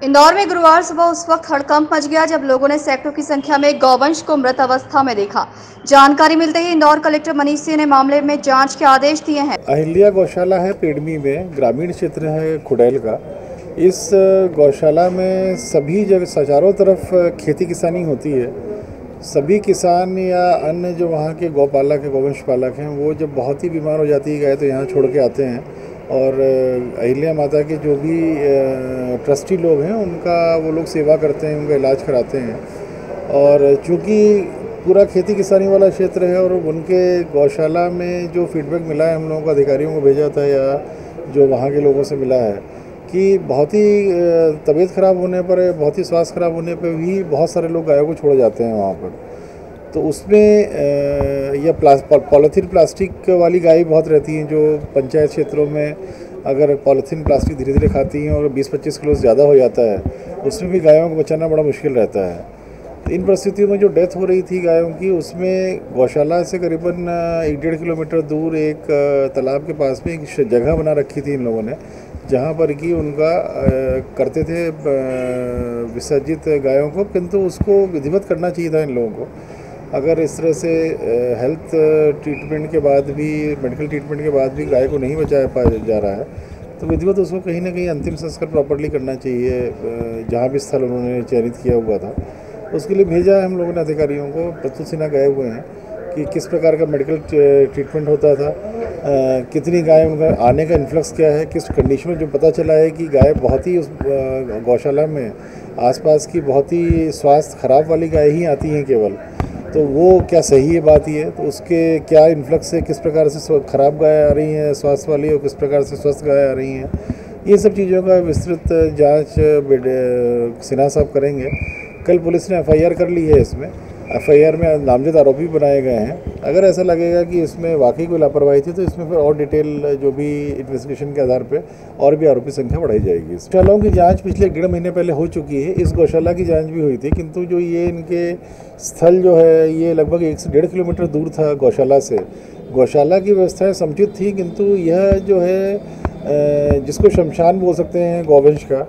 इंदौर में गुरुवार सुबह उस वक्त हड़कंप मच गया जब लोगों ने सैकड़ों की संख्या में गौवंश को मृत अवस्था में देखा। जानकारी मिलते ही इंदौर कलेक्टर मनीष सिंह ने मामले में जांच के आदेश दिए हैं। अहिल्या गौशाला है पेडमी में, ग्रामीण क्षेत्र है खुड़ैल का। इस गौशाला में सभी जगह चारों तरफ खेती किसानी होती है। सभी किसान या अन्य जो वहाँ के गौपालक है, गौवंश पालक हैं, वो जब बहुत ही बीमार हो जाती है गाय तो यहाँ छोड़ के आते हैं और अहिल्या माता के जो भी ट्रस्टी लोग हैं उनका वो लोग सेवा करते हैं, उनका इलाज कराते हैं। और चूँकि पूरा खेती किसानी वाला क्षेत्र है और उनके गौशाला में जो फीडबैक मिला है, हम लोगों को अधिकारियों को भेजा था या जो वहाँ के लोगों से मिला है कि बहुत ही तबीयत ख़राब होने पर, बहुत ही स्वास्थ्य ख़राब होने पर भी बहुत सारे लोग गायों को छोड़ जाते हैं वहाँ पर। तो उसमें यह पॉलीथीन प्लास्टिक वाली गाय बहुत रहती हैं जो पंचायत क्षेत्रों में अगर पॉलीथीन प्लास्टिक धीरे धीरे खाती हैं और 20-25 किलो से ज़्यादा हो जाता है, उसमें भी गायों को बचाना बड़ा मुश्किल रहता है। तो इन परिस्थितियों में जो डेथ हो रही थी गायों की, उसमें गौशाला से करीबन 1-1.5 किलोमीटर दूर एक तालाब के पास में एक जगह बना रखी थी इन लोगों ने, जहाँ पर कि उनका करते थे विसर्जित गायों को, किंतु उसको विधिवत करना चाहिए था इन लोगों को। अगर इस तरह से हेल्थ ट्रीटमेंट के बाद भी, मेडिकल ट्रीटमेंट के बाद भी गाय को नहीं बचाया पाया जा रहा है तो विधिवत उसको कहीं ना कहीं अंतिम संस्कार प्रॉपर्ली करना चाहिए। जहाँ भी स्थल उन्होंने चयनित किया हुआ था उसके लिए भेजा है हम लोगों ने अधिकारियों को। प्रस्तुत सिन्हा गए हुए हैं कि किस प्रकार का मेडिकल ट्रीटमेंट होता था, कितनी गाय, उनका आने का इन्फ्लक्स क्या है, किस कंडीशन में। जो पता चला है कि गाय बहुत ही उस गौशाला में आसपास की बहुत ही स्वास्थ्य खराब वाली गाय ही आती हैं केवल, तो वो क्या सही है बात ये, तो उसके क्या इन्फ्लक्स है, किस प्रकार से खराब गाय आ रही हैं स्वास्थ्य वाली और किस प्रकार से स्वस्थ गाय आ रही हैं, ये सब चीज़ों का विस्तृत जांच सिन्हा साहब करेंगे। कल पुलिस ने एफआईआर कर ली है। इसमें एफआईआर में नामजद आरोपी बनाए गए हैं। अगर ऐसा लगेगा कि इसमें वाकई कोई लापरवाही थी तो इसमें फिर और डिटेल जो भी इन्वेस्टिगेशन के आधार पे और भी आरोपी संख्या बढ़ाई जाएगी। गौशालाओं की जांच पिछले 1.5 महीने पहले हो चुकी है। इस गौशाला की जांच भी हुई थी, किंतु जो ये इनके स्थल जो है ये लगभग 1 से 1.5 किलोमीटर दूर था गौशाला से। गौशाला की व्यवस्थाएँ समुचित थी, किंतु यह जो है जिसको शमशान बोल सकते हैं गौवंश का,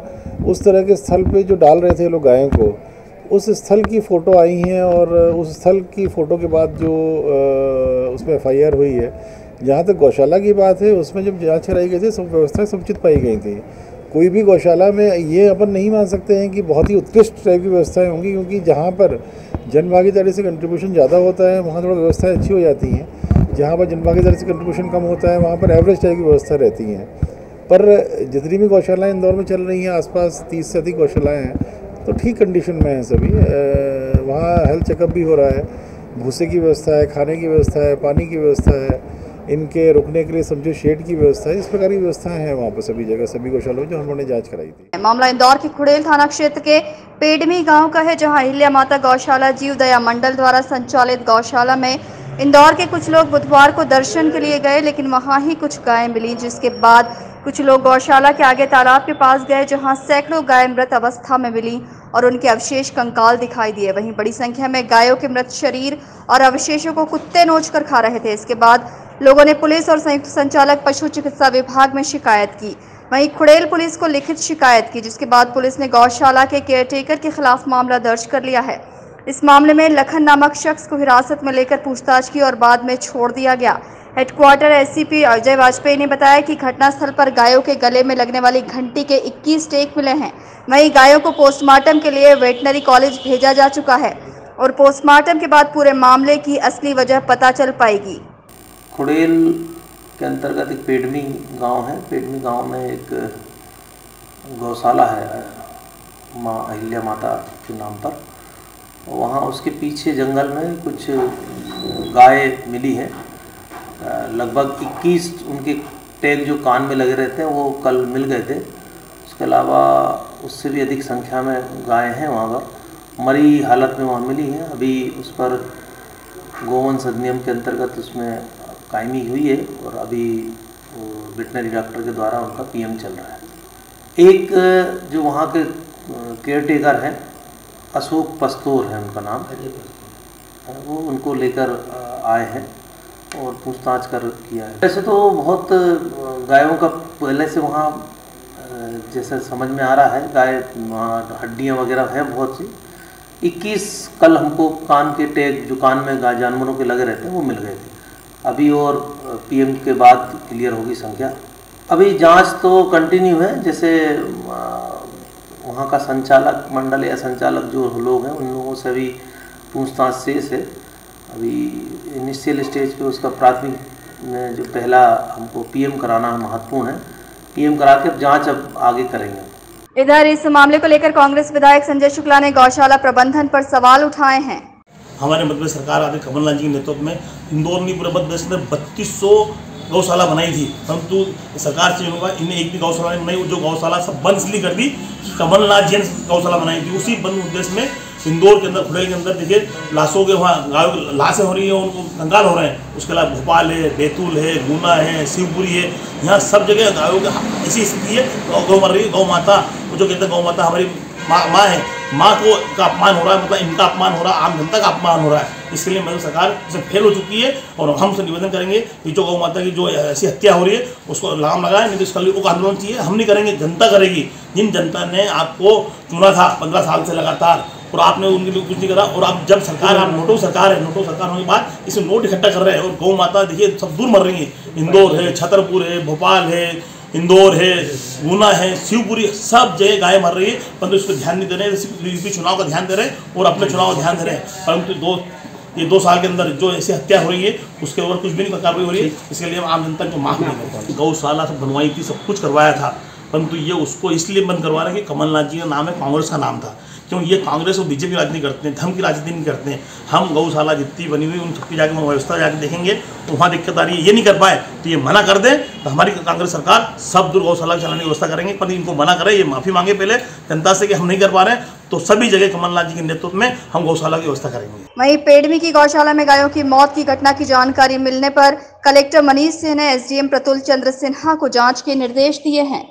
उस तरह के स्थल पे जो डाल रहे थे लोग गायों को, उस स्थल की फ़ोटो आई हैं और उस स्थल की फ़ोटो के बाद जो उसमें एफआईआर हुई है। जहाँ तक गौशाला की बात है, उसमें जब जांच कराई गई थी सब व्यवस्थाएं समुचित पाई गई थी। कोई भी गौशाला में ये अपन नहीं मान सकते हैं कि बहुत ही उत्कृष्ट टाइप की व्यवस्थाएं होंगी, क्योंकि जहाँ पर जन भागीदारी से कंट्रीब्यूशन ज़्यादा होता है वहाँ थोड़ा व्यवस्थाएँ अच्छी हो जाती हैं। जहाँ पर जन भागीदारी से कंट्रीब्यूशन कम होता है वहाँ पर एवरेज टाइप की व्यवस्था रहती हैं। पर जितनी भी गौशालाएँ इंदौर में चल रही हैं, आसपास 30 से अधिक गौशालाएँ हैं, तो ठीक कंडीशन में है सभी। वहाँ हेल्थ चेकअप भी हो रहा है, भूसे की व्यवस्था है, खाने की व्यवस्था है, पानी की व्यवस्था है, इनके रुकने के लिए समझो शेड की व्यवस्था है। इस प्रकार की व्यवस्थाएं हैं वहाँ पर सभी जगह, सभी गौशालों जो हमने जांच कराई थी। मामला इंदौर के खुड़ैल थाना क्षेत्र के पेडमी गांव का है, जहां अहिल्या माता गौशाला जीव दया मंडल द्वारा संचालित गौशाला में इंदौर के कुछ लोग बुधवार को दर्शन के लिए गए, लेकिन वहां ही कुछ गायें मिली, जिसके बाद कुछ लोग गौशाला के आगे तालाब के पास गए, जहां सैकड़ों गायें मृत अवस्था में मिली और उनके अवशेष कंकाल दिखाई दिए। वहीं बड़ी संख्या में गायों के मृत शरीर और अवशेषों को कुत्ते नोचकर खा रहे थे। इसके बाद लोगों ने पुलिस और संयुक्त संचालक पशु चिकित्सा विभाग में शिकायत की। वहीं खुड़ैल पुलिस को लिखित शिकायत की, जिसके बाद पुलिस ने गौशाला के केयरटेकर के खिलाफ मामला दर्ज कर लिया है। इस मामले में लखन नामक शख्स को हिरासत में लेकर पूछताछ की और बाद में छोड़ दिया गया। हेडक्वार्टर एससीपी अजय वाजपेयी ने बताया कि घटनास्थल पर गायों के गले में लगने वाली घंटी के 21 टेक मिले हैं। वहीं गायों को पोस्टमार्टम के लिए वेटनरी कॉलेज भेजा जा चुका है और पोस्टमार्टम के बाद पूरे मामले की असली वजह पता चल पाएगी। खुड़ैल के अंतर्गत एक पेडमी गांव है। पेडमी गांव में एक गौशाला है माँ अहिल्या माता के नाम पर। वहाँ उसके पीछे जंगल में कुछ गाय मिली हैं। लगभग 21 उनके टैग जो कान में लगे रहते हैं वो कल मिल गए थे। उसके अलावा उससे भी अधिक संख्या में गाय हैं वहाँ पर, मरी हालत में वहाँ मिली हैं। अभी उस पर गोवंश अधिनियम के अंतर्गत उसमें कायमी हुई है और अभी वेटनरी डॉक्टर के द्वारा उनका पीएम चल रहा है। एक जो वहाँ के केयरटेकर हैं, अशोक पस्तोर है उनका नाम, वो उनको लेकर आए हैं और पूछताछ कर किया है। वैसे तो बहुत गायों का पहले से वहाँ जैसे समझ में आ रहा है, गाय हड्डियाँ वगैरह हैं बहुत सी। 21 कल हमको कान के टैग जो कान में गाय जानवरों के लगे रहते हैं वो मिल गए थे। अभी और पीएम के बाद क्लियर होगी संख्या। अभी जांच तो कंटिन्यू है, जैसे वहाँ का संचालक मंडल या संचालक जो लोग हैं उन लोगों से भी पूछताछ शेष है। अभी इनिशियल स्टेज पे उसका प्राथमिक में जो पहला हमको पीएम कराना महत्वपूर्ण है, पीएम करा के जांच अब आगे करेंगे। इधर इस मामले को लेकर कांग्रेस विधायक संजय शुक्ला ने गौशाला प्रबंधन पर सवाल उठाए हैं। हमारे मध्य प्रदेश सरकार आदि कमलनाथ जी के नेतृत्व में इंदौर में पूरे मध्य प्रदेश में 3200 गौशाला बनाई थी, परंतु सरकार से होगा इन्हें एक भी गौशाला नहीं बनाई। जो गौशाला सब बंद इसलिए कर दी कि कमलनाथ जी ने गौशाला बनाई थी। उसी बंद उद्देश्य में इंदौर के अंदर खुडेल के अंदर देखिए लाशों के वहाँ गायों की लाशें हो रही हैं, उनको कंगाल हो रहे हैं। उसके अलावा भोपाल है, बैतूल है, गुना है, शिवपुरी है, यहाँ सब जगह गायों की ऐसी स्थिति है। गौ मर रही है। गौ माता जो कहते हैं गौ माता हमारी माँ है, माँ को का अपमान हो रहा है, मतलब इनका अपमान हो रहा है, आम जनता का अपमान हो रहा है। इसके लिए मतलब सरकार इसमें फेल हो चुकी है और हम से निवेदन करेंगे कि जो गौ माता की जो ऐसी हत्या हो रही है उसको लगाम लगाए, नहीं तो इसका लिए आंदोलन चाहिए। हम नहीं करेंगे, जनता करेगी। जिन जनता ने आपको चुना था 15 साल से लगातार और आपने उनके लिए कुछ नहीं करा, और आप जब सरकार आप नोटों सरकार है, नोटों सरकार होने के बाद इसमें नोट इकट्ठा कर रहे हैं और गौ माता देखिए सब दूर मर रही है। इंदौर है, छतरपुर है, भोपाल है, इंदौर है, गुना है, शिवपुरी, सब जगह गाय मर रही है, परंतु इस पर ध्यान नहीं दे रहे हैं। चुनाव का ध्यान दे रहे हैं और अपने चुनाव का ध्यान दे रहे हैं, परंतु ये 2 साल के अंदर जो ऐसी हत्या हो रही है उसके ऊपर कुछ भी नहीं कार्रवाई हो रही है। इसके लिए हम आम जनता को माफ नहीं करते। गौशाला सब बनवाई थी, सब कुछ करवाया था, परंतु ये उसको इसलिए बंद करवा रहे हैं कि कमलनाथ जी का नाम है, कांग्रेस का नाम था। क्यों ये कांग्रेस और बीजेपी राजनीति करते हैं, धर्म की राजनीति नहीं करते हैं। हम गौशाला जितनी बनी हुई उन सबकी जाके व्यवस्था जाके देखेंगे तो वहाँ दिक्कत आ रही है। ये नहीं कर पाए तो ये मना कर दें तो हमारी कांग्रेस सरकार सब दूर गौशाला चलाने की व्यवस्था करेंगे। पर इनको मना करें, ये माफ़ी मांगे पहले जनता से कि हम नहीं कर पा रहे हैं, तो सभी जगह कमलनाथ जी के नेतृत्व में हम गौशाला की व्यवस्था करेंगे। वहीं पेडमी की गौशाला में गायों की मौत की घटना की जानकारी मिलने पर कलेक्टर मनीष सिंह ने एसडीएम प्रतुल चंद्र सिन्हा को जाँच के निर्देश दिए हैं।